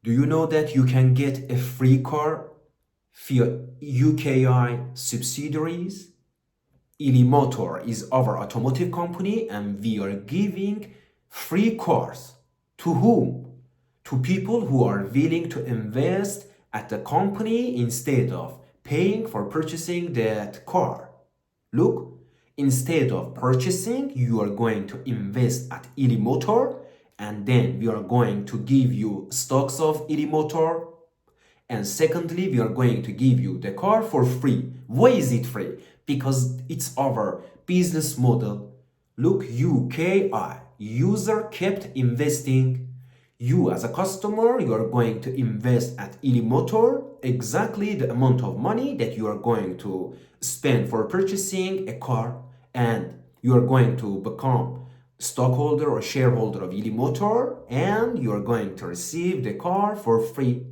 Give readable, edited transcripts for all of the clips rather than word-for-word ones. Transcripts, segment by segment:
Do you know that you can get a free car via UKI subsidiaries? ILIMOTOR is our automotive company and we are giving free cars. To whom? To people who are willing to invest at the company instead of paying for purchasing that car. Look, instead of purchasing, you are going to invest at ILIMOTOR and then we are going to give you stocks of ILIMOTOR. And secondly, we are going to give you the car for free. Why is it free? Because it's our business model. Look, UKI, user kept investing. You as a customer, you are going to invest at ILIMOTOR exactly the amount of money that you are going to spend for purchasing a car, and you are going to become stockholder or shareholder of ILIMOTOR and you are going to receive the car for free.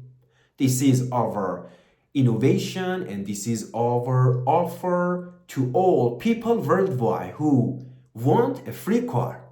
This is our innovation and this is our offer to all people worldwide who want a free car.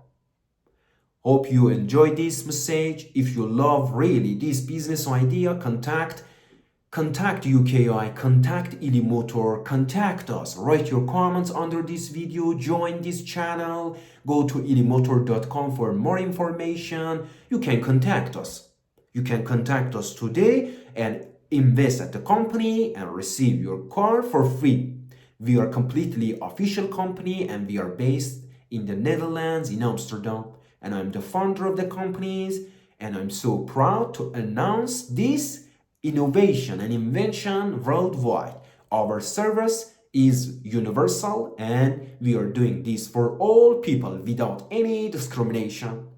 Hope you enjoyed this message. If you love really this business idea, contact UKI, contact ILIMOTOR, contact us. Write your comments under this video, join this channel, go to ilimotor.com for more information. You can contact us. You can contact us today and invest at the company and receive your car for free. We are completely official company and we are based in the Netherlands, in Amsterdam. And I'm the founder of the companies and I'm so proud to announce this innovation and invention worldwide. Our service is universal and we are doing this for all people without any discrimination.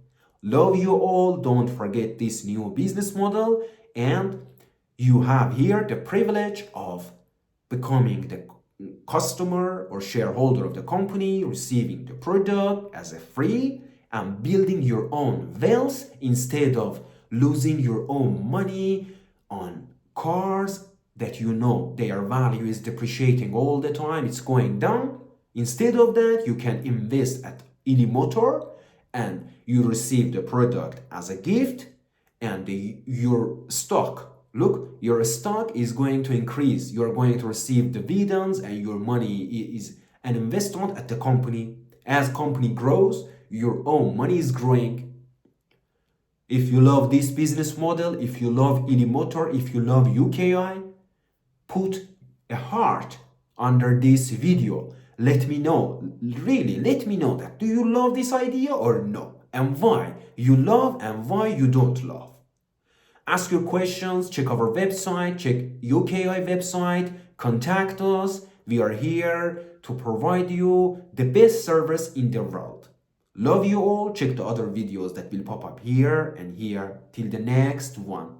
Love you all. Don't forget this new business model and you have here the privilege of becoming the customer or shareholder of the company, receiving the product as a free and building your own wealth instead of losing your own money on cars that you know their value is depreciating all the time, it's going down. Instead of that, you can invest at ILIMOTOR and you receive the product as a gift and your stock, look, your stock is going to increase. You're going to receive dividends and your money is an investment at the company. As company grows, your own money is growing. If you love this business model, if you love ILIMOTOR, if you love UKI, put a heart under this video. Let me know, really, let me know that. Do you love this idea or no? And why you love and why you don't love. Ask your questions, check our website, check UKI website, contact us. We are here to provide you the best service in the world. Love you all. Check the other videos that will pop up here and here. Till the next one.